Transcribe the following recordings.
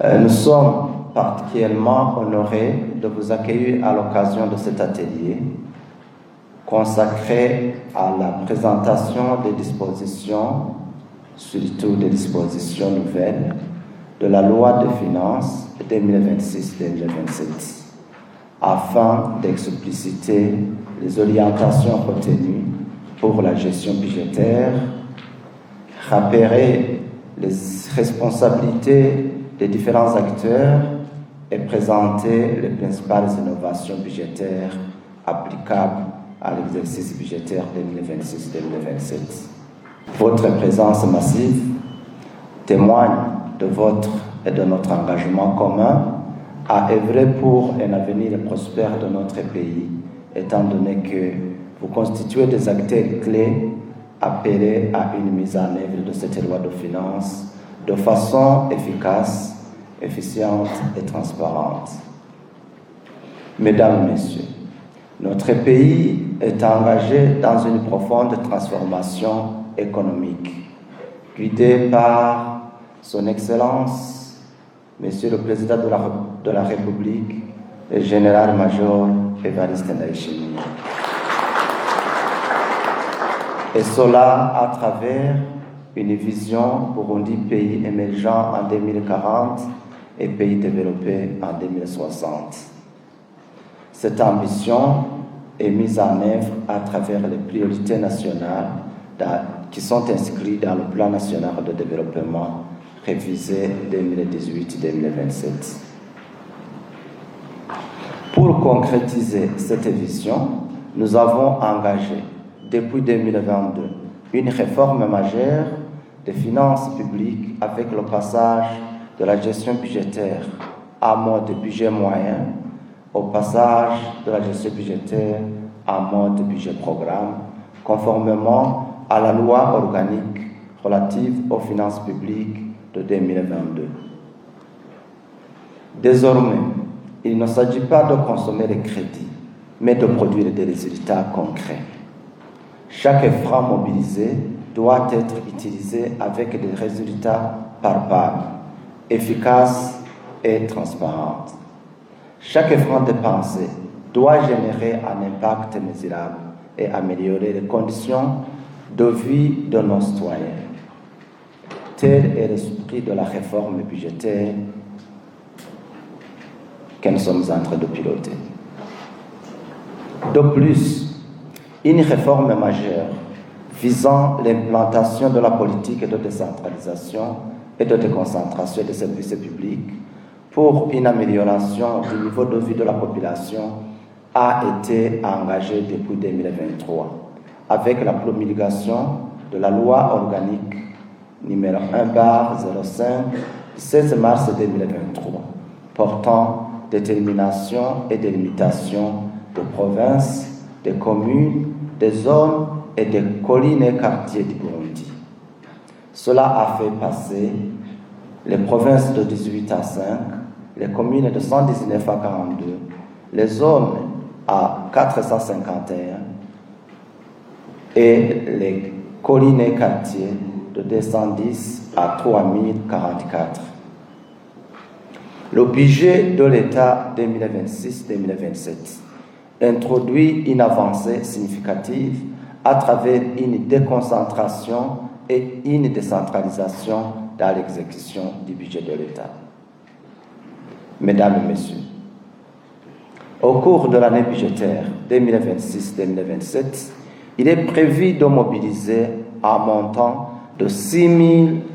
Nous sommes particulièrement honorés de vous accueillir à l'occasion de cet atelier consacré à la présentation des dispositions, surtout des dispositions nouvelles, de la loi de finances 2026-2027, afin d'expliciter les orientations retenues pour la gestion budgétaire, repérer les responsabilités des différents acteurs et présenter les principales innovations budgétaires applicables à l'exercice budgétaire 2026-2027. Votre présence massive témoigne de votre et de notre engagement commun à œuvrer pour un avenir prospère de notre pays, étant donné que vous constituez des acteurs clés appelés à une mise en œuvre de cette loi de finances de façon efficace, efficiente et transparente. Mesdames et Messieurs, notre pays est engagé dans une profonde transformation économique, guidée par Son Excellence, Monsieur le Président de la République, le Général-Major Évariste Ndayishimiye. Et cela à travers une vision Burundi pays émergent en 2040 et pays développé en 2060. Cette ambition est mise en œuvre à travers les priorités nationales qui sont inscrites dans le plan national de développement révisé 2018-2027. Pour concrétiser cette vision, nous avons engagé depuis 2022 une réforme majeure des finances publiques avec le passage de la gestion budgétaire à mode budget moyen au passage de la gestion budgétaire à mode budget programme, conformément à la loi organique relative aux finances publiques de 2022. Désormais, il ne s'agit pas de consommer les crédits, mais de produire des résultats concrets. Chaque franc mobilisé doit être utilisé avec des résultats palpables, efficaces et transparents. Chaque franc dépensé doit générer un impact mesurable et améliorer les conditions de vie de nos citoyens. Tel est l'esprit de la réforme budgétaire que nous sommes en train de piloter. De plus, une réforme majeure visant l'implantation de la politique de décentralisation et de déconcentration des services publics pour une amélioration du niveau de vie de la population a été engagée depuis 2023 avec la promulgation de la loi organique numéro 1/05 du 16 mars 2023 portant détermination et délimitation de provinces, des communes, des zones et des collines et quartiers du Burundi. Cela a fait passer les provinces de 18 à 5, les communes de 119 à 42, les zones à 451 et les collines et quartiers de 210 à 3044. Le budget de l'État 2026-2027 introduit une avancée significative à travers une déconcentration et une décentralisation dans l'exécution du budget de l'État. Mesdames et Messieurs, au cours de l'année budgétaire 2026-2027, il est prévu de mobiliser un montant de 6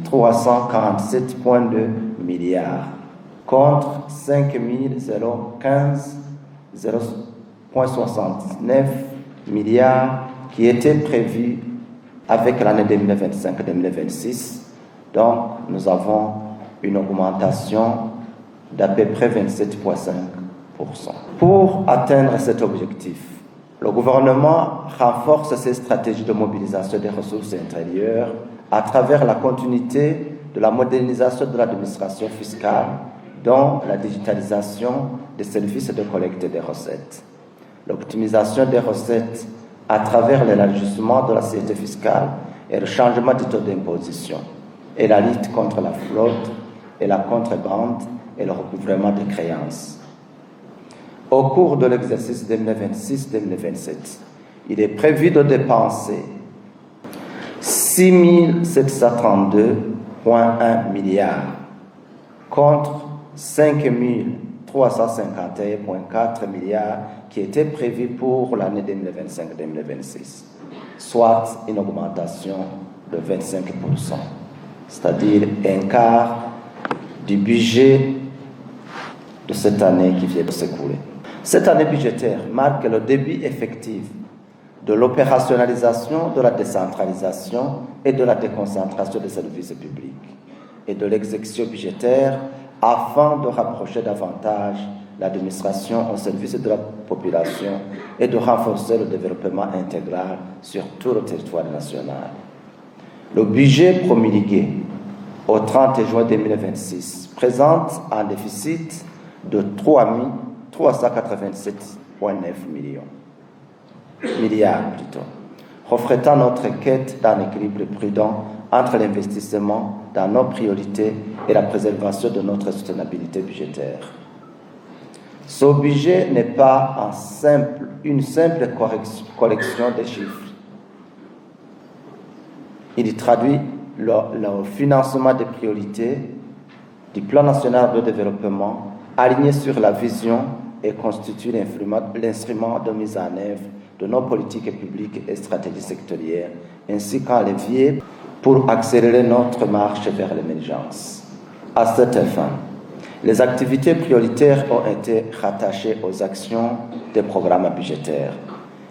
347,2 milliards contre 5 015,69 milliards qui étaient prévus avec l'année 2025-2026. Donc, nous avons une augmentation d'à peu près 27,5%. Pour atteindre cet objectif, le gouvernement renforce ses stratégies de mobilisation des ressources intérieures à travers la continuité de la modernisation de l'administration fiscale, dont la digitalisation des services de collecte des recettes, l'optimisation des recettes à travers l'élargissement de l'assiette fiscale et le changement du taux d'imposition, et la lutte contre la fraude et la contrebande et le recouvrement des créances. Au cours de l'exercice 2026-2027, il est prévu de dépenser 6 732,1 milliards contre 5 351,4 milliards qui étaient prévus pour l'année 2025-2026, soit une augmentation de 25%, c'est-à-dire un quart du budget de cette année qui vient de s'écouler. Cette année budgétaire marque le début effectif de l'opérationnalisation de la décentralisation et de la déconcentration des services publics et de l'exécution budgétaire afin de rapprocher davantage l'administration au service de la population et de renforcer le développement intégral sur tout le territoire national. Le budget promulgué au 30 juin 2026 présente un déficit de 387,9 milliards, reflétant notre quête d'un équilibre prudent entre l'investissement dans nos priorités et la préservation de notre soutenabilité budgétaire. Ce budget n'est pas une simple collection de chiffres. Il traduit le financement des priorités du Plan national de développement aligné sur la vision et constitue l'instrument de mise en œuvre de nos politiques publiques et stratégies sectorielles, ainsi qu'un levier pour accélérer notre marche vers l'émergence. À cette fin, les activités prioritaires ont été rattachées aux actions des programmes budgétaires.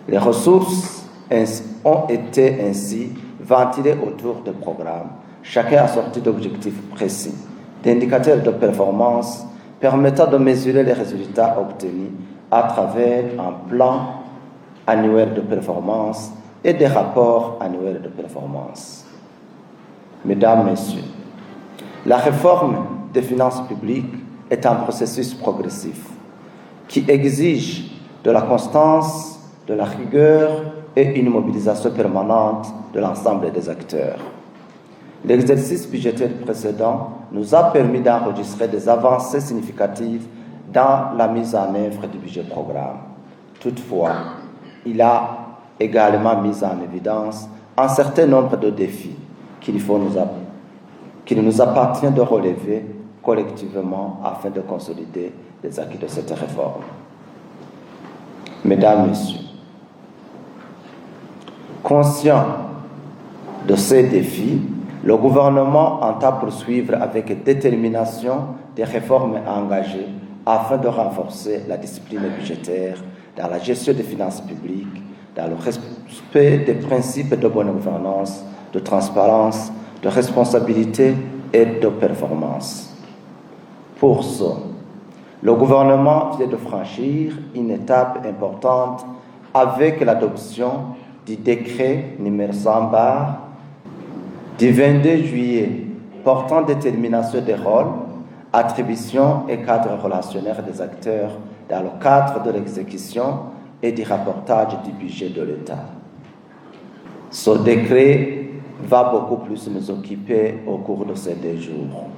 Les ressources ont été ainsi ventilées autour des programmes, chacun assorti d'objectifs précis, d'indicateurs de performance permettant de mesurer les résultats obtenus à travers un plan annuel de performance et des rapports annuels de performance. Mesdames, Messieurs, la réforme des finances publiques est un processus progressif qui exige de la constance, de la rigueur et une mobilisation permanente de l'ensemble des acteurs. L'exercice budgétaire précédent nous a permis d'enregistrer des avancées significatives dans la mise en œuvre du budget programme. Toutefois, il a également mis en évidence un certain nombre de défis qu'il nous appartient de relever collectivement afin de consolider les acquis de cette réforme. Mesdames, Messieurs, conscient de ces défis, le gouvernement entend poursuivre avec détermination des réformes engagées afin de renforcer la discipline budgétaire dans la gestion des finances publiques, dans le respect des principes de bonne gouvernance, de transparence, de responsabilité et de performance. Pour ce, le gouvernement vient de franchir une étape importante avec l'adoption du décret numéro 100 du 22 juillet portant détermination des rôles, attributions et cadres relationnels des acteurs dans le cadre de l'exécution et du rapportage du budget de l'État. Ce décret va beaucoup plus nous occuper au cours de ces 2 jours.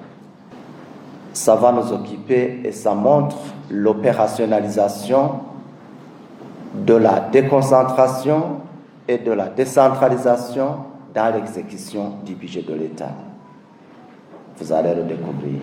Ça va nous occuper et ça montre l'opérationnalisation de la déconcentration et de la décentralisation dans l'exécution du budget de l'État. Vous allez le découvrir.